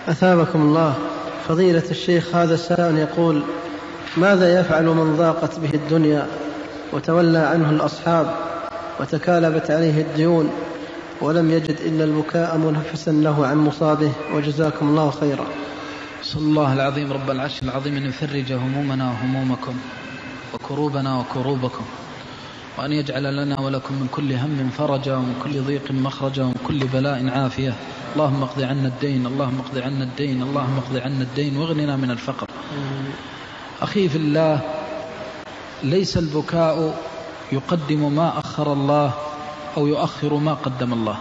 أثابكم الله. فضيلة الشيخ، هذا سائل يقول: ماذا يفعل من ضاقت به الدنيا وتولى عنه الأصحاب وتكالبت عليه الديون ولم يجد إلا البكاء منفسا له عن مصابه، وجزاكم الله خيرا. صلى الله العظيم رب العرش العظيم أن يفرج همومنا وهمومكم وكروبنا وكروبكم، وأن يجعل لنا ولكم من كل هم فرجا ومن كل ضيق مخرجا ومن كل بلاء عافية. اللهم اقض عنا الدين، اللهم اقض عنا الدين، اللهم اقض عنا الدين واغننا من الفقر. أخي في الله، ليس البكاء يقدم ما أخر الله أو يؤخر ما قدم الله.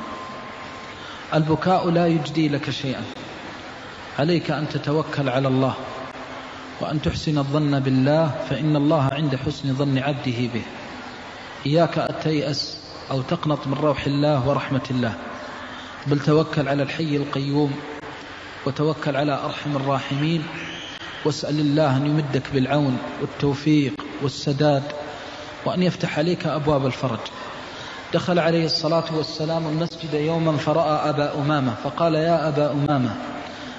البكاء لا يجدي لك شيئا، عليك أن تتوكل على الله وأن تحسن الظن بالله، فإن الله عند حسن ظن عبده به. إياك أن تيأس أو تقنط من روح الله ورحمة الله، بل توكل على الحي القيوم وتوكل على أرحم الراحمين، واسأل الله أن يمدك بالعون والتوفيق والسداد، وأن يفتح عليك أبواب الفرج. دخل عليه الصلاة والسلام المسجد يوما فرأى أبا أمامة فقال: يا أبا أمامة،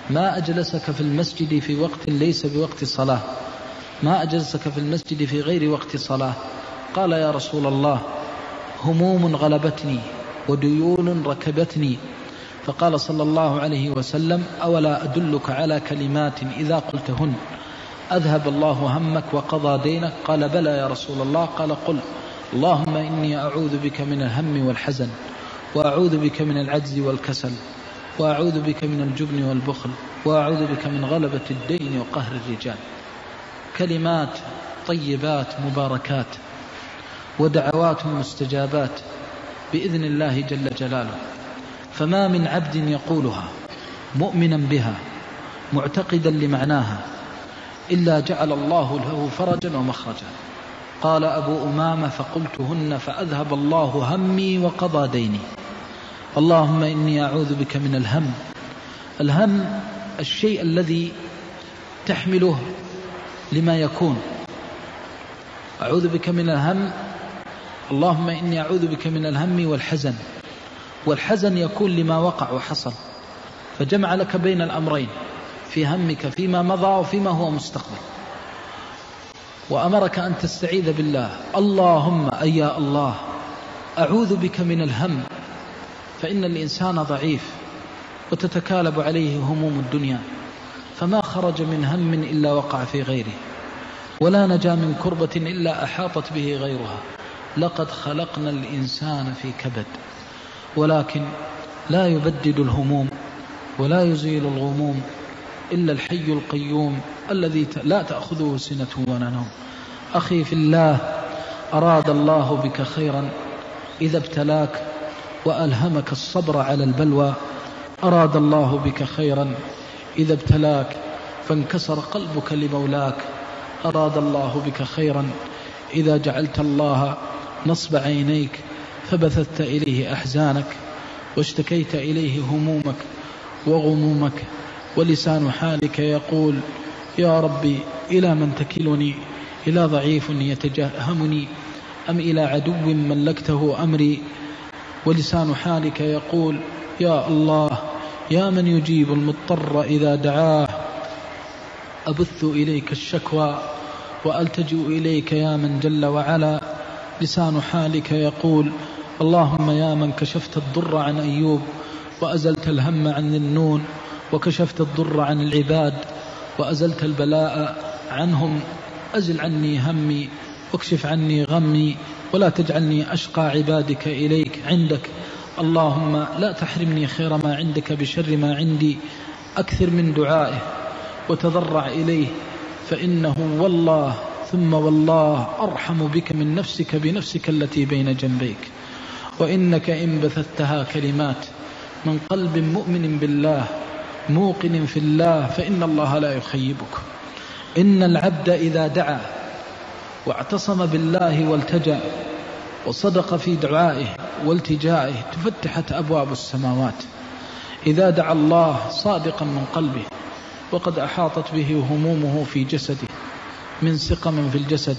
ما أجلسك في المسجد في وقت ليس بوقت صلاة؟ ما أجلسك في المسجد في غير وقت صلاة؟ قال: يا رسول الله، هموم غلبتني وديون ركبتني. فقال صلى الله عليه وسلم: أولا أدلك على كلمات إذا قلتهن أذهب الله همك وقضى دينك؟ قال: بلى يا رسول الله. قال: قل: اللهم إني أعوذ بك من الهم والحزن، وأعوذ بك من العجز والكسل، وأعوذ بك من الجبن والبخل، وأعوذ بك من غلبة الدين وقهر الرجال. كلمات طيبات مباركات ودعوات مستجابات بإذن الله جل جلاله، فما من عبد يقولها مؤمنا بها معتقدا لمعناها إلا جعل الله له فرجا ومخرجا. قال أبو أمامة: فقلتهن فأذهب الله همي وقضى ديني. اللهم إني أعوذ بك من الهم. الهم الشيء الذي تحمله لما يكون. أعوذ بك من الهم. اللهم إني أعوذ بك من الهم والحزن. والحزن يكون لما وقع وحصل، فجمع لك بين الأمرين في همك فيما مضى وفيما هو مستقبل، وأمرك أن تستعيذ بالله. اللهم أي يا الله أعوذ بك من الهم، فإن الإنسان ضعيف وتتكالب عليه هموم الدنيا، فما خرج من هم إلا وقع في غيره، ولا نجا من كربة إلا أحاطت به غيرها. لقد خلقنا الإنسان في كبد، ولكن لا يبدد الهموم ولا يزيل الغموم إلا الحي القيوم الذي لا تأخذه سنة ولا نوم. أخي في الله، أراد الله بك خيرا إذا ابتلاك وألهمك الصبر على البلوى. أراد الله بك خيرا إذا ابتلاك فانكسر قلبك لمولاك. أراد الله بك خيرا إذا جعلت الله نصب عينيك فبثت إليه أحزانك واشتكيت إليه همومك وغمومك. ولسان حالك يقول: يا ربي، إلى من تكلني؟ إلى ضعيف يتجهمني أم إلى عدو ملكته أمري؟ ولسان حالك يقول: يا الله، يا من يجيب المضطر إذا دعاه، أبث إليك الشكوى وألتجئ إليك يا من جل وعلا. لسان حالك يقول: اللهم يا من كشفت الضر عن أيوب وأزلت الهم عن ذي النون، وكشفت الضر عن العباد وأزلت البلاء عنهم، أزل عني همي واكشف عني غمي، ولا تجعلني أشقى عبادك إليك عندك. اللهم لا تحرمني خير ما عندك بشر ما عندي. أكثر من دعائه وتضرع إليه، فإنه والله ثم والله أرحم بك من نفسك بنفسك التي بين جنبيك. وإنك إن بثتها كلمات من قلب مؤمن بالله موقن في الله فإن الله لا يخيبك. إن العبد إذا دعا واعتصم بالله والتجأ وصدق في دعائه والتجائه تفتحت أبواب السماوات. إذا دعا الله صادقا من قلبه وقد أحاطت به همومه في جسده من سقم في الجسد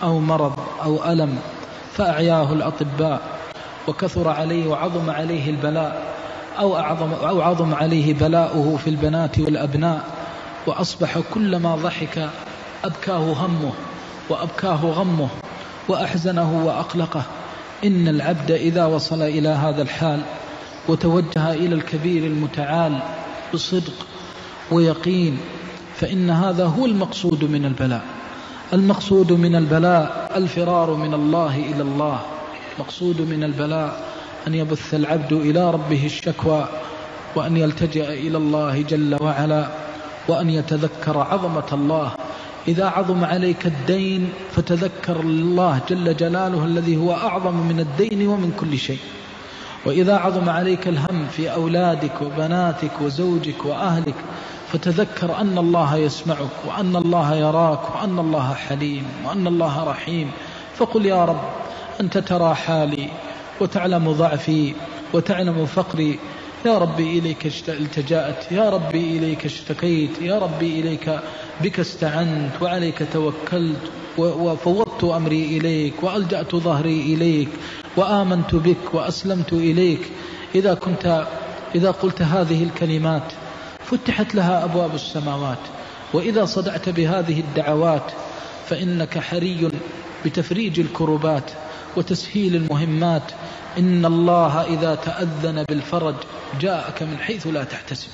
أو مرض أو ألم فأعياه الأطباء وكثر عليه وعظم عليه البلاء، أو عظم عليه بلاؤه في البنات والأبناء، وأصبح كلما ضحك أبكاه همه وأبكاه غمه وأحزنه وأقلقه. إن العبد إذا وصل إلى هذا الحال وتوجه إلى الكبير المتعال بصدق ويقين، فإن هذا هو المقصود من البلاء. المقصود من البلاء الفرار من الله إلى الله. مقصود من البلاء أن يبث العبد إلى ربه الشكوى، وأن يلتجئ إلى الله جل وعلا، وأن يتذكر عظمة الله. إذا عظم عليك الدين فتذكر الله جل جلاله الذي هو أعظم من الدين ومن كل شيء. وإذا عظم عليك الهم في أولادك وبناتك وزوجك وأهلك فتذكر أن الله يسمعك، وأن الله يراك، وأن الله حليم، وأن الله رحيم. فقل يا رب أنت ترى حالي وتعلم ضعفي وتعلم فقري. يا ربي إليك التجأت، يا ربي إليك اشتكيت، يا ربي إليك بك استعنت وعليك توكلت، وفوضت أمري إليك وألجأت ظهري إليك وآمنت بك وأسلمت إليك. إذا قلت هذه الكلمات فتحت لها أبواب السماوات. وإذا صدعت بهذه الدعوات فإنك حري بتفريج الكربات وتسهيل المهمات. إن الله إذا تأذن بالفرج جاءك من حيث لا تحتسب.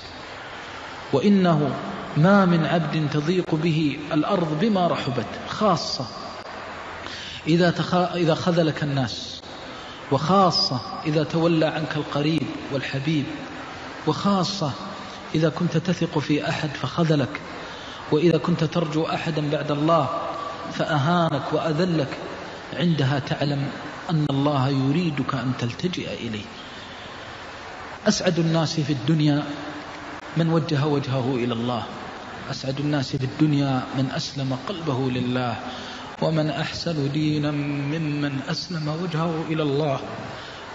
وإنه ما من عبد تضيق به الأرض بما رحبت، خاصة إذا خذلك الناس، وخاصة إذا تولى عنك القريب والحبيب، وخاصة إذا كنت تثق في أحد فخذلك، وإذا كنت ترجو أحدا بعد الله فأهانك وأذلك. عندها تعلم أن الله يريدك أن تلتجئ إليه. أسعد الناس في الدنيا من وجه وجهه إلى الله. أسعد الناس في الدنيا من أسلم قلبه لله. ومن أحسن دينا ممن أسلم وجهه إلى الله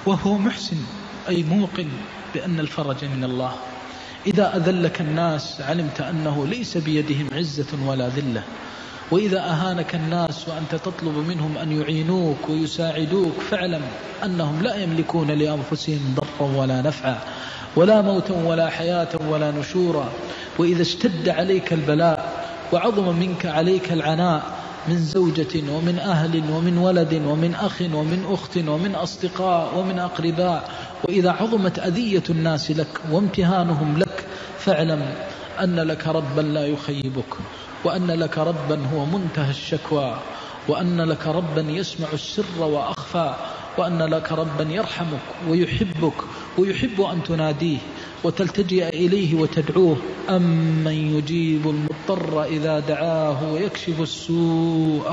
وهو محسن، أي موقن بأن الفرج من الله. إذا أذلك الناس علمت أنه ليس بيدهم عزة ولا ذلة. وإذا أهانك الناس وأنت تطلب منهم أن يعينوك ويساعدوك فاعلم أنهم لا يملكون لأنفسهم ضرا ولا نفعا، ولا موتا ولا حياة ولا نشورا. وإذا اشتد عليك البلاء وعظم منك عليك العناء من زوجة ومن أهل ومن ولد ومن أخ ومن أخت ومن أصدقاء ومن أقرباء، وإذا عظمت أذية الناس لك وامتهانهم لك، فاعلم أن لك ربا لا يخيبك، وأن لك ربا هو منتهى الشكوى، وأن لك ربا يسمع السر وأخفى، وأن لك ربا يرحمك ويحبك ويحب أن تناديه وتلتجئ إليه وتدعوه. أمن يجيب المضطر إذا دعاه ويكشف السوء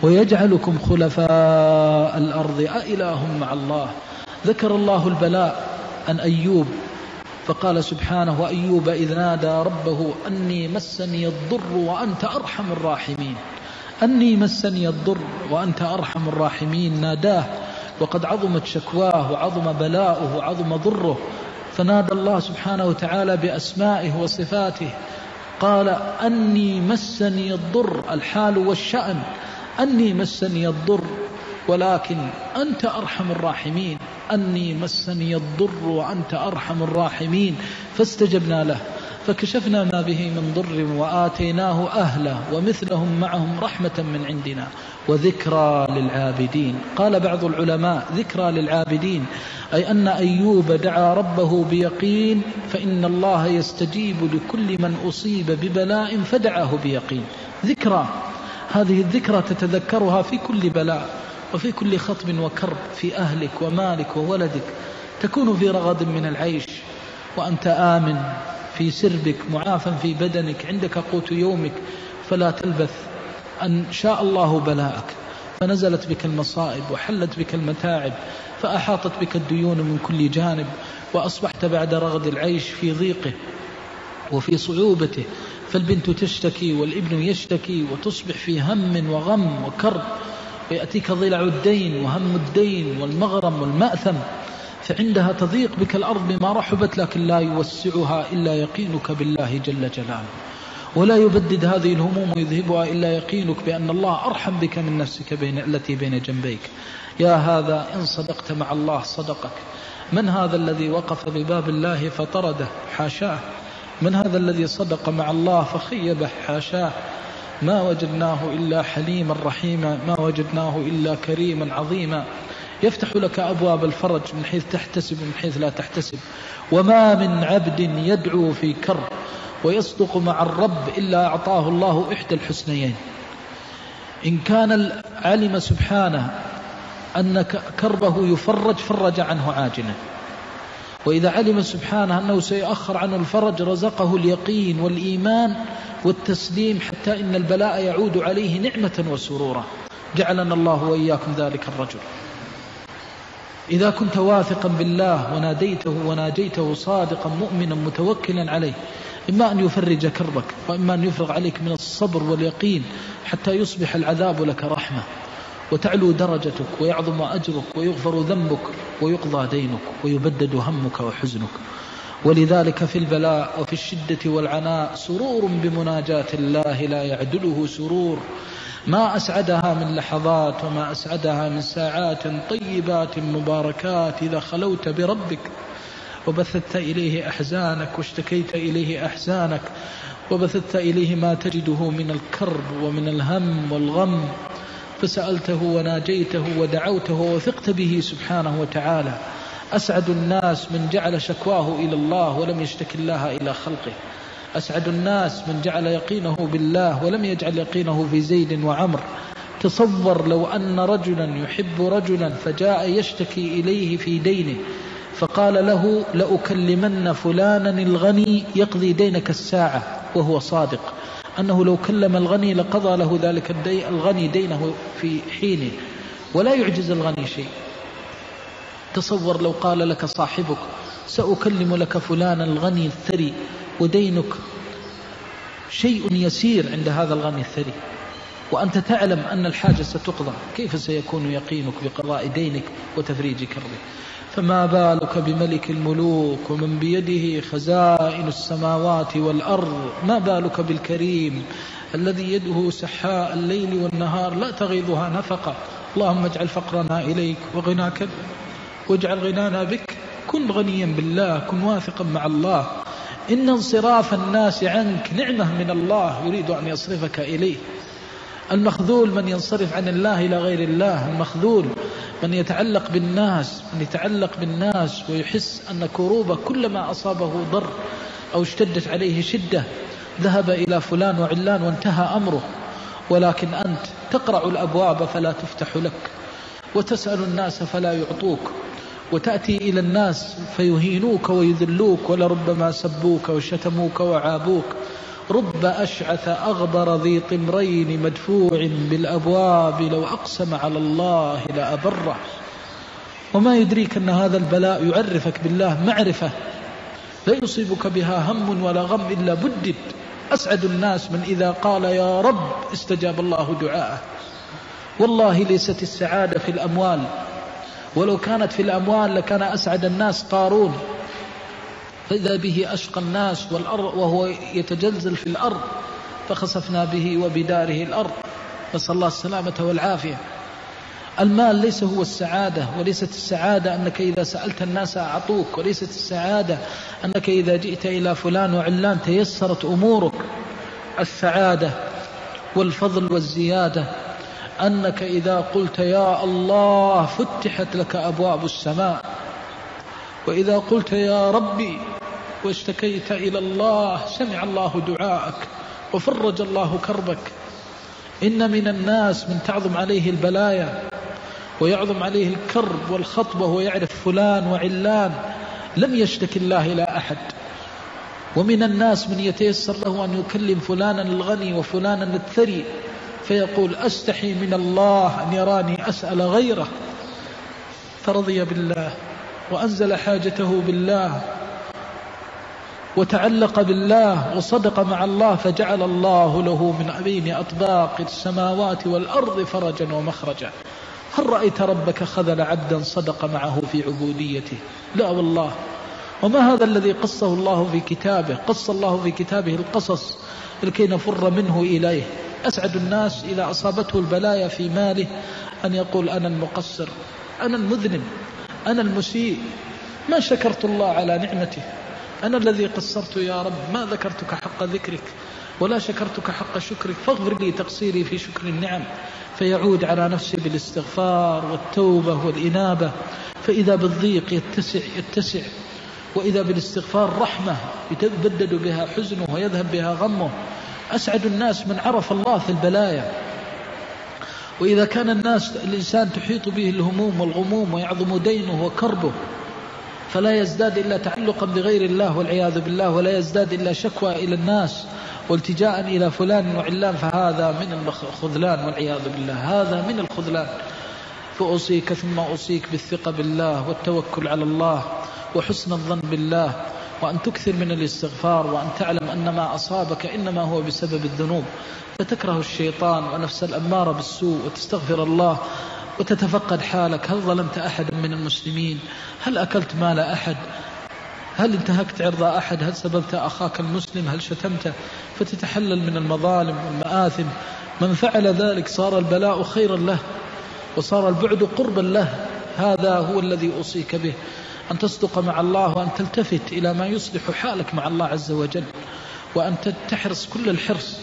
ويجعلكم خلفاء الأرض أإله مع الله. ذكر الله البلاء عن أيوب فقال سبحانه: وأيوب إذ نادى ربه أني مسني الضر وأنت أرحم الراحمين. أني مسني الضر وأنت أرحم الراحمين. ناداه وقد عظمت شكواه وعظم بلاؤه وعظم ضره، فنادى الله سبحانه وتعالى بأسمائه وصفاته. قال: أني مسني الضر، الحال والشأن، أني مسني الضر ولكن أنت أرحم الراحمين. أني مسني الضر وأنت أرحم الراحمين. فاستجبنا له فكشفنا ما به من ضر وآتيناه أهله ومثلهم معهم رحمة من عندنا وذكرى للعابدين. قال بعض العلماء: ذكرى للعابدين، أي أن أيوب دعا ربه بيقين، فإن الله يستجيب لكل من أصيب ببلاء فدعاه بيقين. ذكرى، هذه الذكرى تتذكرها في كل بلاء وفي كل خطب وكرب، في أهلك ومالك وولدك، تكون في رغد من العيش وأنت آمن في سربك، معافى في بدنك، عندك قوت يومك، فلا تلبث أن شاء الله بلاءك فنزلت بك المصائب وحلت بك المتاعب فأحاطت بك الديون من كل جانب، وأصبحت بعد رغد العيش في ضيقه وفي صعوبته، فالبنت تشتكي والابن يشتكي وتصبح في هم وغم وكرب، ويأتيك ضلع الدين وهم الدين والمغرم والمأثم، فعندها تضيق بك الأرض بما رحبت، لكن لا يوسعها إلا يقينك بالله جل جلاله، ولا يبدد هذه الهموم ويذهبها إلا يقينك بأن الله أرحم بك من نفسك التي بين جنبيك. يا هذا إن صدقت مع الله صدقك، من هذا الذي وقف بباب الله فطرده؟ حاشاه. من هذا الذي صدق مع الله فخيبه؟ حاشاه. ما وجدناه إلا حليما رحيما، ما وجدناه إلا كريما عظيما، يفتح لك أبواب الفرج من حيث تحتسب ومن حيث لا تحتسب. وما من عبد يدعو في كرب ويصدق مع الرب إلا أعطاه الله إحدى الحسنيين. إن كان علم سبحانه أن كربه يفرج فرج عنه عاجلا، وإذا علم سبحانه أنه سيأخر عنه الفرج رزقه اليقين والإيمان والتسليم، حتى إن البلاء يعود عليه نعمة وسرورا. جعلنا الله وإياكم ذلك الرجل. إذا كنت واثقا بالله وناديته وناجيته صادقا مؤمنا متوكلا عليه، إما أن يفرج كربك، وإما أن يفرغ عليك من الصبر واليقين حتى يصبح العذاب لك رحمة، وتعلو درجتك ويعظم أجرك ويغفر ذنبك ويقضى دينك ويبدد همك وحزنك. ولذلك في البلاء وفي الشدة والعناء سرور بمناجاة الله لا يعدله سرور، ما أسعدها من لحظات وما أسعدها من ساعات طيبات مباركات إذا خلوت بربك وبثت إليه أحزانك واشتكيت إليه أحزانك وبثت إليه ما تجده من الكرب ومن الهم والغم، فسألته وناجيته ودعوته وثقت به سبحانه وتعالى. أسعد الناس من جعل شكواه إلى الله ولم يشتكي الله إلى خلقه. أسعد الناس من جعل يقينه بالله ولم يجعل يقينه في زيد وعمر. تصور لو أن رجلا يحب رجلا فجاء يشتكي إليه في دينه فقال له لأكلمن فلانا الغني يقضي دينك الساعة، وهو صادق أنه لو كلم الغني لقضى له ذلك الغني دينه في حينه، ولا يعجز الغني شيء. تصور لو قال لك صاحبك سأكلم لك فلانا الغني الثري ودينك شيء يسير عند هذا الغني الثري، وأنت تعلم أن الحاجة ستقضى، كيف سيكون يقينك بقضاء دينك وتفريج كربك؟ فما بالك بملك الملوك ومن بيده خزائن السماوات والأرض؟ ما بالك بالكريم الذي يده سحاء الليل والنهار لا تغيضها نفقة؟ اللهم اجعل فقرنا إليك وغناك واجعل غنانا بك. كن غنيا بالله، كن واثقا مع الله. إن انصراف الناس عنك نعمة من الله يريد أن يصرفك إليه. المخذول من ينصرف عن الله إلى غير الله، المخذول من يتعلق بالناس ويحس أن كروبه كلما أصابه ضر أو اشتدت عليه شدة ذهب إلى فلان وعلان وانتهى أمره. ولكن أنت تقرع الأبواب فلا تفتح لك، وتسأل الناس فلا يعطوك، وتأتي إلى الناس فيهينوك ويذلوك، ولربما سبوك وشتموك وعابوك. رب أشعث أغبر ذي طمرين مدفوع بالأبواب لو أقسم على الله لأبره. وما يدريك أن هذا البلاء يعرفك بالله معرفة لا يصيبك بها هم ولا غم إلا بدد. أسعد الناس من إذا قال يا رب استجاب الله دعاءه. والله ليست السعادة في الأموال، ولو كانت في الأموال لكان أسعد الناس قارون، فإذا به أشقى الناس والأرض وهو يتجلزل في الأرض فخسفنا به وبداره الأرض، نسأل الله السلامة والعافية. المال ليس هو السعادة، وليست السعادة أنك إذا سألت الناس أعطوك، وليست السعادة أنك إذا جئت إلى فلان وعلان تيسرت أمورك. السعادة والفضل والزيادة أنك إذا قلت يا الله فتحت لك أبواب السماء، وإذا قلت يا ربي واشتكيت إلى الله سمع الله دعاءك وفرج الله كربك. إن من الناس من تعظم عليه البلايا ويعظم عليه الكرب والخطبة ويعرف فلان وعلان لم يشتكي الله إلى أحد، ومن الناس من يتيسر له أن يكلم فلانا الغني وفلانا الثري فيقول أستحي من الله أن يراني أسأل غيره، فرضي بالله وأنزل حاجته بالله وتعلق بالله وصدق مع الله، فجعل الله له من بين أطباق السماوات والأرض فرجا ومخرجا. هل رأيت ربك خذل عبدا صدق معه في عبوديته؟ لا والله. وما هذا الذي قصه الله في كتابه؟ قص الله في كتابه القصص لكي نفر منه إليه. أسعد الناس إذا أصابته البلايا في ماله أن يقول أنا المقصر، أنا المذنب، أنا المسيء. ما شكرت الله على نعمته. أنا الذي قصرت يا رب، ما ذكرتك حق ذكرك ولا شكرتك حق شكرك، فاغفر لي تقصيري في شكر النعم. فيعود على نفسه بالاستغفار والتوبة والإنابة، فإذا بالضيق يتسع، وإذا بالاستغفار رحمة يتبدد بها حزنه ويذهب بها غمه. أسعد الناس من عرف الله في البلايا. وإذا كان الإنسان تحيط به الهموم والغموم ويعظم دينه وكربه، فلا يزداد إلا تعلقا بغير الله والعياذ بالله، ولا يزداد إلا شكوى إلى الناس والتجاء إلى فلان وعلان، فهذا من الخذلان والعياذ بالله، هذا من الخذلان. فأوصيك ثم أوصيك بالثقة بالله والتوكل على الله وحسن الظن بالله، وأن تكثر من الاستغفار، وأن تعلم أن ما أصابك إنما هو بسبب الذنوب، فتكره الشيطان ونفس الأمارة بالسوء وتستغفر الله وتتفقد حالك. هل ظلمت أحدا من المسلمين؟ هل أكلت مال أحد؟ هل انتهكت عرض أحد؟ هل سببت أخاك المسلم؟ هل شتمته؟ فتتحلل من المظالم والمآثم. من فعل ذلك صار البلاء خيرا له وصار البعد قربا له. هذا هو الذي أوصيك به، أن تصدق مع الله، وأن تلتفت إلى ما يصلح حالك مع الله عز وجل، وأن تحرص كل الحرص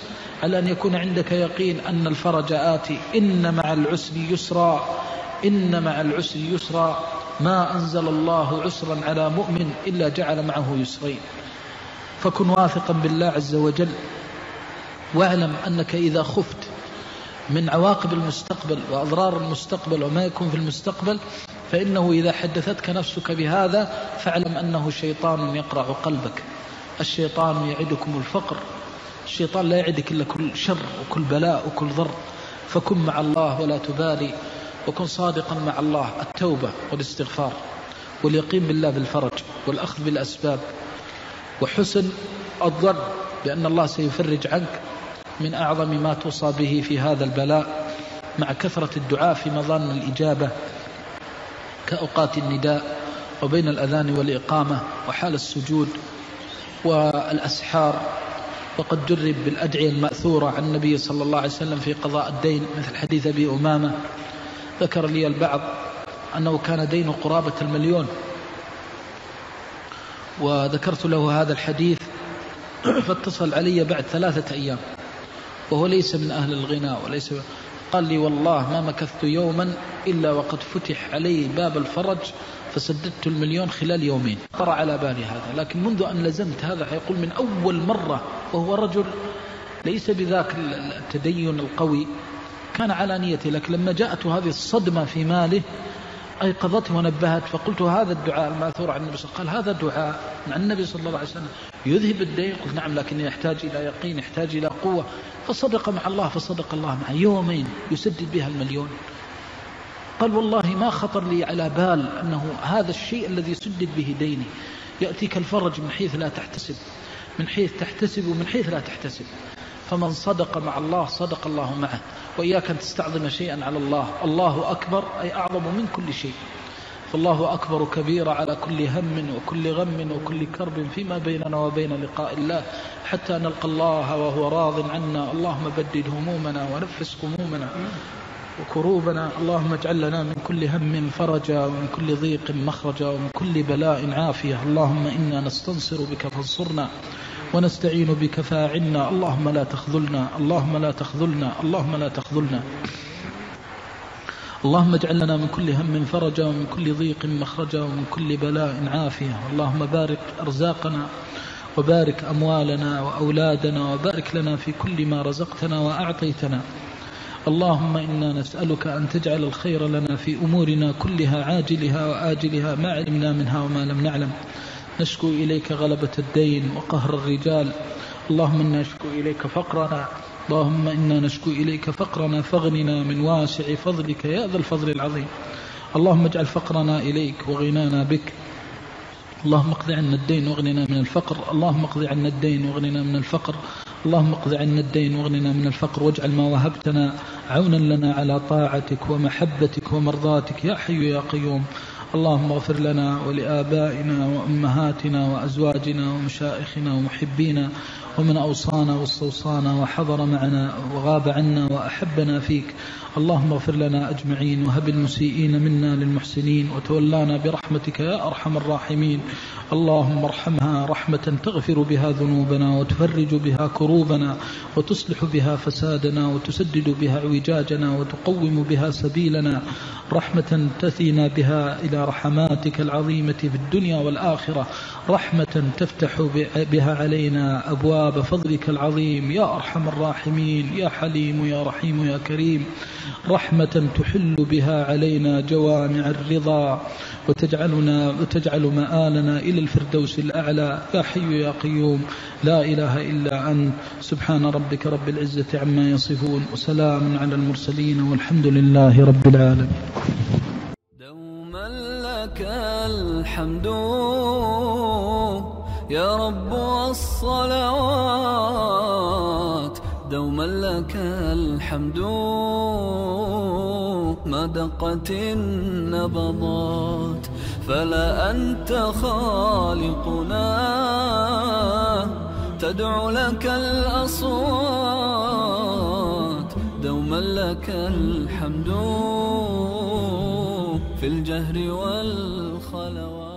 على أن يكون عندك يقين أن الفرج آتي. إن مع العسر يسرا، إن مع العسر يسرا. ما أنزل الله عسرا على مؤمن إلا جعل معه يسرين. فكن واثقا بالله عز وجل، واعلم أنك إذا خفت من عواقب المستقبل وأضرار المستقبل وما يكون في المستقبل، فإنه إذا حدثتك نفسك بهذا فاعلم أنه شيطان يقرع قلبك. الشيطان يعدكم الفقر، الشيطان لا يعدك إلا كل شر وكل بلاء وكل ضر. فكن مع الله ولا تبالي، وكن صادقا مع الله. التوبة والاستغفار واليقين بالله بالفرج والأخذ بالأسباب وحسن الظن بأن الله سيفرج عنك من أعظم ما توصى به في هذا البلاء، مع كثرة الدعاء في مظان الإجابة كأوقات النداء وبين الأذان والإقامة وحال السجود والأسحار. وقد جرب بالأدعية المأثورة عن النبي صلى الله عليه وسلم في قضاء الدين، مثل حديث أبي أمامة. ذكر لي البعض أنه كان دين قرابة 1,000,000، وذكرت له هذا الحديث فاتصل علي بعد 3 أيام وهو ليس من أهل الغنى وليس. قال لي والله ما مكثت يوما إلا وقد فتح علي باب الفرج فسددت 1,000,000 خلال يومين. طرأ على بالي هذا، لكن منذ أن لزمت هذا يقول من أول مرة، وهو رجل ليس بذاك التدين القوي، كان على نيته، لكن لما جاءت هذه الصدمة في ماله أيقظته ونبهت. فقلت هذا الدعاء الماثور عن النبي صلى الله عليه وسلم، قال هذا دعاء عن النبي صلى الله عليه وسلم يذهب الدين؟ قلت نعم، لكن يحتاج إلى يقين، يحتاج إلى قوة. فصدق مع الله، فصدق الله معه، يومين يسدد بها 1,000,000. قال والله ما خطر لي على بال أنه هذا الشيء الذي سدد به ديني. يأتيك الفرج من حيث لا تحتسب، من حيث تحتسب ومن حيث لا تحتسب. فمن صدق مع الله صدق الله معه. وإياك أن تستعظم شيئا على الله. الله أكبر أي أعظم من كل شيء. فالله أكبر كبير على كل هم وكل غم وكل كرب فيما بيننا وبين لقاء الله، حتى نلقى الله وهو راض عنا. اللهم بدد همومنا ونفس همومنا وكروبنا. اللهم اجعل لنا من كل هم فرجا، ومن كل ضيق مخرجا، ومن كل بلاء عافية. اللهم إنا نستنصر بك فانصرنا، ونستعين بك فاعنا. اللهم لا تخذلنا، اللهم لا تخذلنا، اللهم لا تخذلنا. اللهم اجعل لنا من كل هم فرجا، ومن كل ضيق مخرجا، ومن كل بلاء عافية. اللهم بارك أرزاقنا، وبارك أموالنا وأولادنا، وبارك لنا في كل ما رزقتنا وأعطيتنا. اللهم إنا نسألك أن تجعل الخير لنا في أمورنا كلها، عاجلها وآجلها، ما علمنا منها وما لم نعلم. نشكو إليك غلبة الدين وقهر الرجال. اللهم إنا نشكو إليك فقرنا، اللهم إنا نشكو إليك فقرنا فاغننا من واسع فضلك يا ذا الفضل العظيم. اللهم اجعل فقرنا إليك وغنانا بك. اللهم اقض عنا الدين واغننا من الفقر. اللهم اقض عنا الدين واغننا من الفقر. اللهم اقض عنا الدين واغننا من الفقر، واجعل ما وهبتنا عونا لنا على طاعتك ومحبتك ومرضاتك يا حي يا قيوم. اللهم اغفر لنا ولآبائنا وأمهاتنا وأزواجنا ومشائخنا ومحبينا، ومن أوصانا واستوصانا وحضر معنا وغاب عنا وأحبنا فيك. اللهم اغفر لنا أجمعين، وهب المسيئين منا للمحسنين، وتولانا برحمتك يا أرحم الراحمين. اللهم ارحمها رحمة تغفر بها ذنوبنا، وتفرج بها كروبنا، وتصلح بها فسادنا، وتسدد بها اعوجاجنا، وتقوم بها سبيلنا، رحمة تثينا بها إلى رحماتك العظيمة في الدنيا والآخرة، رحمة تفتح بها علينا أبواب فضلك العظيم يا أرحم الراحمين، يا حليم يا رحيم يا كريم، رحمة تحل بها علينا جوامع الرضا، وتجعل مآلنا إلى الفردوس الأعلى، يا حي يا قيوم لا إله إلا أنت. سبحان ربك رب العزة عما يصفون، وسلام على المرسلين، والحمد لله رب العالمين. دوما لك الحمد يا رب والصلوات، دوما لك الحمد ما دقت النبضات، فلا أنت خالقنا تدعو لك الأصوات، دوما لك الحمد في الجهر والخلوات.